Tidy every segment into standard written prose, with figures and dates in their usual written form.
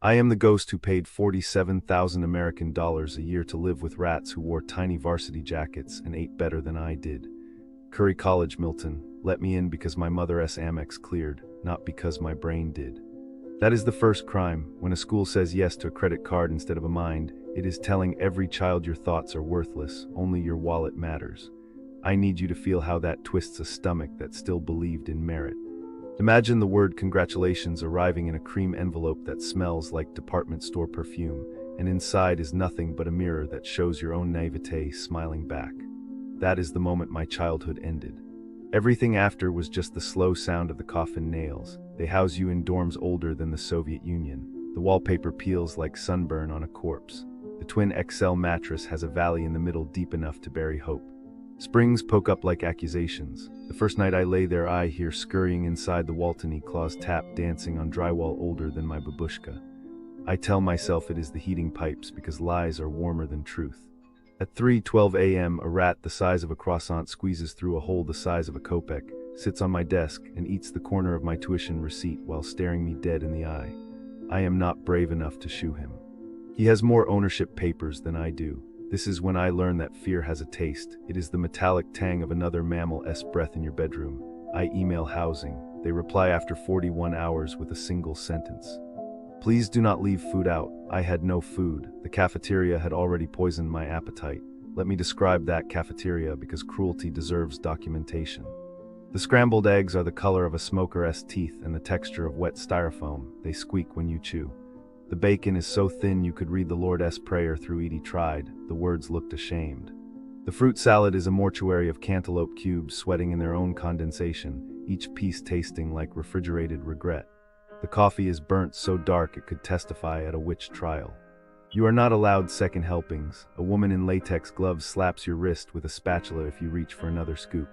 I am the ghost who paid 47,000 American dollars a year to live with rats who wore tiny varsity jackets and ate better than I did. Curry College, Milton, let me in because my mother's Amex cleared, not because my brain did. That is the first crime. When a school says yes to a credit card instead of a mind, it is telling every child your thoughts are worthless, only your wallet matters. I need you to feel how that twists a stomach that still believed in merit. Imagine the word congratulations arriving in a cream envelope that smells like department store perfume, and inside is nothing but a mirror that shows your own naivete smiling back. That is the moment my childhood ended. Everything after was just the slow sound of the coffin nails. They house you in dorms older than the Soviet Union. The wallpaper peels like sunburn on a corpse. The twin XL mattress has a valley in the middle deep enough to bury hope. Springs poke up like accusations. The first night I lay there, I hear scurrying inside the Waltony claws tap dancing on drywall older than my babushka. I tell myself it is the heating pipes because lies are warmer than truth. At 3:12 a.m., a rat the size of a croissant squeezes through a hole the size of a kopeck, sits on my desk, and eats the corner of my tuition receipt while staring me dead in the eye. I am not brave enough to shoo him. He has more ownership papers than I do. This is when I learn that fear has a taste. It is the metallic tang of another mammal's breath in your bedroom. I email housing. They reply after 41 hours with a single sentence. Please do not leave food out. I had no food. The cafeteria had already poisoned my appetite. Let me describe that cafeteria because cruelty deserves documentation. The scrambled eggs are the color of a smoker's teeth and the texture of wet styrofoam. They squeak when you chew. The bacon is so thin you could read the Lord's Prayer through Edie Tried. The words looked ashamed. The fruit salad is a mortuary of cantaloupe cubes sweating in their own condensation, each piece tasting like refrigerated regret. The coffee is burnt so dark it could testify at a witch trial. You are not allowed second helpings. A woman in latex gloves slaps your wrist with a spatula if you reach for another scoop.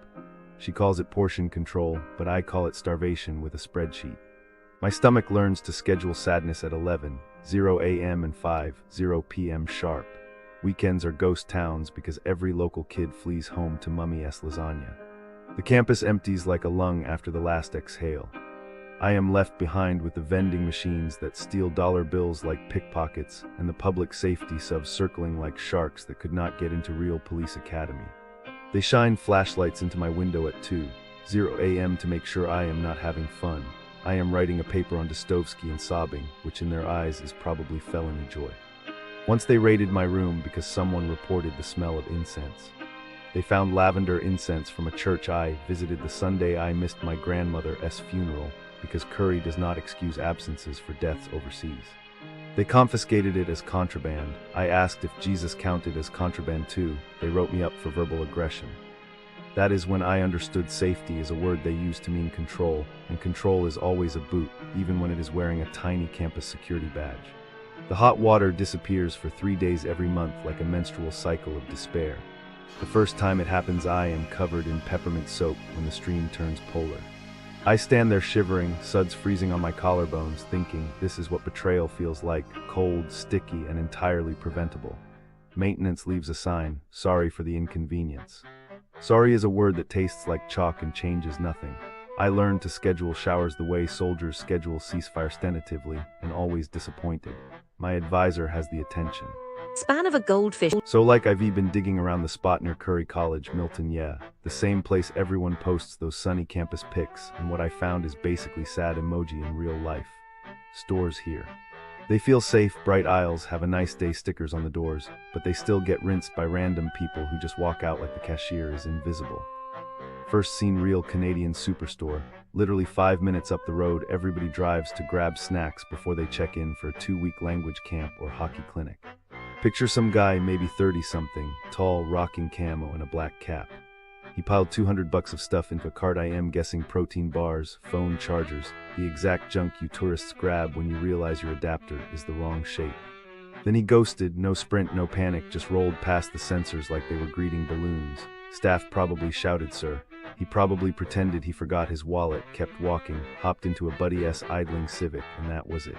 She calls it portion control, but I call it starvation with a spreadsheet. My stomach learns to schedule sadness at 11:00 a.m. and 5:00 p.m. sharp. Weekends are ghost towns because every local kid flees home to Mummy's lasagna. The campus empties like a lung after the last exhale. I am left behind with the vending machines that steal dollar bills like pickpockets and the public safety subs circling like sharks that could not get into real police academy. They shine flashlights into my window at 2:00 a.m. to make sure I am not having fun. I am writing a paper on Dostoevsky and sobbing, which in their eyes is probably felony joy. Once they raided my room because someone reported the smell of incense. They found lavender incense from a church I visited the Sunday I missed my grandmother's funeral because Curry does not excuse absences for deaths overseas. They confiscated it as contraband. I asked if Jesus counted as contraband too. They wrote me up for verbal aggression. That is when I understood safety is a word they use to mean control, and control is always a boot, even when it is wearing a tiny campus security badge. The hot water disappears for 3 days every month like a menstrual cycle of despair. The first time it happens I am covered in peppermint soap when the stream turns polar. I stand there shivering, suds freezing on my collarbones, thinking this is what betrayal feels like, cold, sticky, and entirely preventable. Maintenance leaves a sign, sorry for the inconvenience. Sorry is a word that tastes like chalk and changes nothing. I learned to schedule showers the way soldiers schedule ceasefires, tentatively and always disappointed. My advisor has the attention. Span of a goldfish. So like I've been digging around the spot near Curry College, Milton, yeah. The same place everyone posts those sunny campus pics, and what I found is basically sad emoji in real life. Stores here. They feel safe, bright aisles, have a nice day stickers on the doors, but they still get rinsed by random people who just walk out like the cashier is invisible. First seen real Canadian superstore. Literally 5 minutes up the road, everybody drives to grab snacks before they check in for a 2-week language camp or hockey clinic. Picture some guy, maybe 30-something, tall, rocking camo and a black cap. He piled $200 of stuff into a cart. I am guessing protein bars, phone chargers, the exact junk you tourists grab when you realize your adapter is the wrong shape. Then he ghosted, no sprint, no panic, just rolled past the sensors like they were greeting balloons. Staff probably shouted, "Sir." He probably pretended he forgot his wallet, kept walking, hopped into a buddy-s idling Civic, and that was it.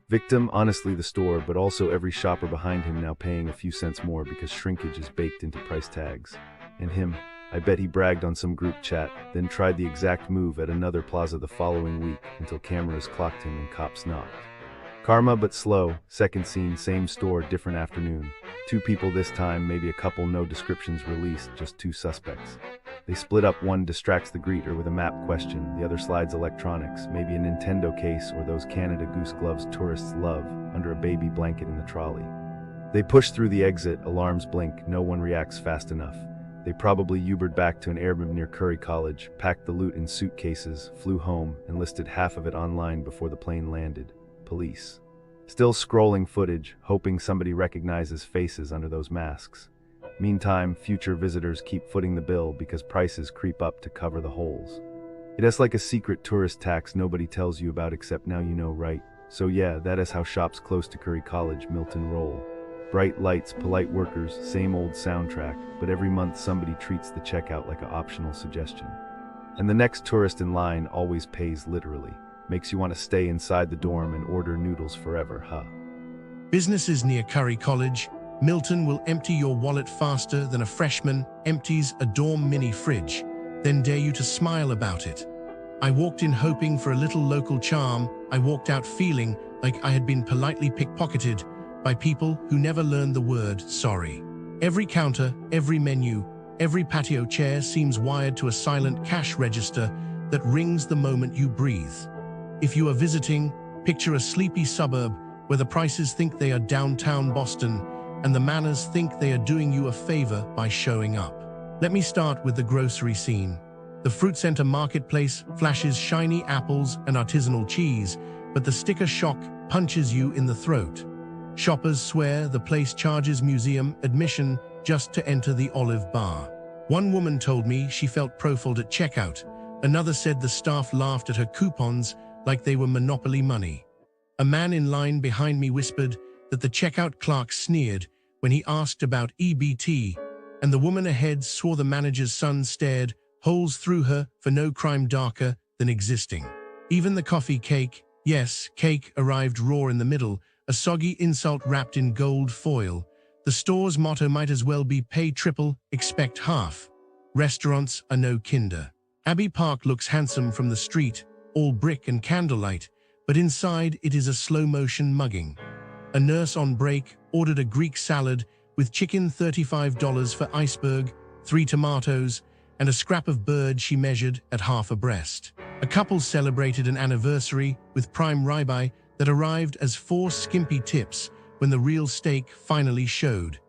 Victim, honestly the store, but also every shopper behind him now paying a few cents more because shrinkage is baked into price tags. And him, I bet he bragged on some group chat, then tried the exact move at another plaza the following week until cameras clocked him and cops knocked. Karma but slow. Second scene, same store, different afternoon. Two people this time, maybe a couple, no descriptions released, just two suspects. They split up, one distracts the greeter with a map question, the other slides electronics, maybe a Nintendo case or those Canada Goose gloves tourists love, under a baby blanket in the trolley. They push through the exit, alarms blink, no one reacts fast enough. They probably Ubered back to an Airbnb near Curry College, packed the loot in suitcases, flew home, and listed half of it online before the plane landed. Police. Still scrolling footage, hoping somebody recognizes faces under those masks. Meantime, future visitors keep footing the bill because prices creep up to cover the holes. It is like a secret tourist tax nobody tells you about except now you know, right? So yeah, that is how shops close to Curry College, Milton roll. Bright lights, polite workers, same old soundtrack, but every month somebody treats the checkout like an optional suggestion. And the next tourist in line always pays literally. Makes you want to stay inside the dorm and order noodles forever, huh? Businesses near Curry College, Milton will empty your wallet faster than a freshman empties a dorm mini fridge, then dare you to smile about it. I walked in hoping for a little local charm. I walked out feeling like I had been politely pickpocketed by people who never learned the word sorry. Every counter, every menu, every patio chair seems wired to a silent cash register that rings the moment you breathe. If you are visiting, picture a sleepy suburb where the prices think they are downtown Boston and the manners think they are doing you a favor by showing up. Let me start with the grocery scene. The fruit center marketplace flashes shiny apples and artisanal cheese, but the sticker shock punches you in the throat. Shoppers swear the place charges museum admission just to enter the olive bar. One woman told me she felt profiled at checkout. Another said the staff laughed at her coupons like they were Monopoly money. A man in line behind me whispered that the checkout clerk sneered when he asked about EBT, and the woman ahead swore the manager's son stared holes through her for no crime darker than existing. Even the coffee cake, yes, cake, arrived raw in the middle, a soggy insult wrapped in gold foil. The store's motto might as well be pay triple, expect half. Restaurants are no kinder. Abbey Park looks handsome from the street, all brick and candlelight, but inside it is a slow-motion mugging. A nurse on break ordered a Greek salad with chicken, $35 for iceberg, 3 tomatoes, and a scrap of bird she measured at half a breast. A couple celebrated an anniversary with prime ribeye that arrived as 4 skimpy tips when the real steak finally showed.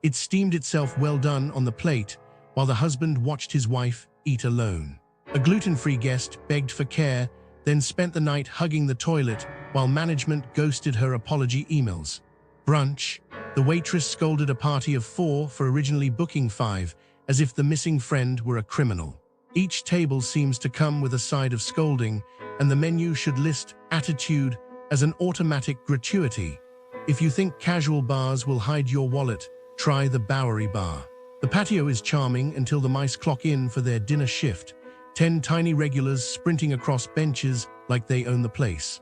It steamed itself well done on the plate while the husband watched his wife eat alone. A gluten-free guest begged for care, then spent the night hugging the toilet while management ghosted her apology emails. Brunch. The waitress scolded a party of 4 for originally booking 5, as if the missing friend were a criminal. Each table seems to come with a side of scolding, and the menu should list attitude as an automatic gratuity. If you think casual bars will hide your wallet, try the Bowery Bar. The patio is charming until the mice clock in for their dinner shift. 10 tiny regulars sprinting across benches like they own the place.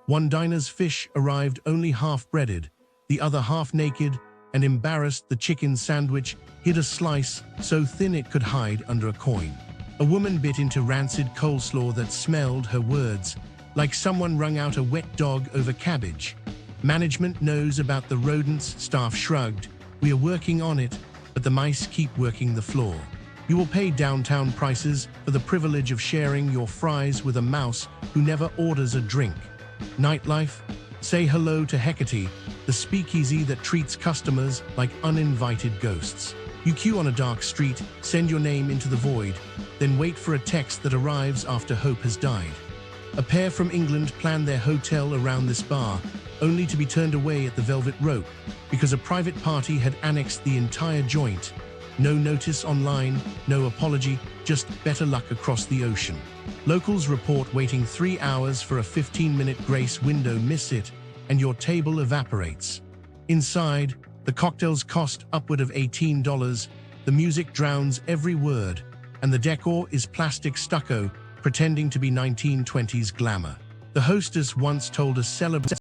One diner's fish arrived only half-breaded, the other half-naked, and embarrassed the chicken sandwich hid a slice so thin it could hide under a coin. A woman bit into rancid coleslaw that smelled, her words, like someone wrung out a wet dog over cabbage. Management knows about the rodents, staff shrugged. We are working on it, but the mice keep working the floor. You will pay downtown prices for the privilege of sharing your fries with a mouse who never orders a drink. Nightlife? Say hello to Hecate, the speakeasy that treats customers like uninvited ghosts. You queue on a dark street, send your name into the void, then wait for a text that arrives after hope has died. A pair from England planned their hotel around this bar, only to be turned away at the Velvet Rope because a private party had annexed the entire joint. No notice online, no apology, just better luck across the ocean. Locals report waiting 3 hours for a 15-minute grace window. Miss it, and your table evaporates. Inside, the cocktails cost upward of $18, the music drowns every word, and the decor is plastic stucco, pretending to be 1920s glamour. The hostess once told a celebrity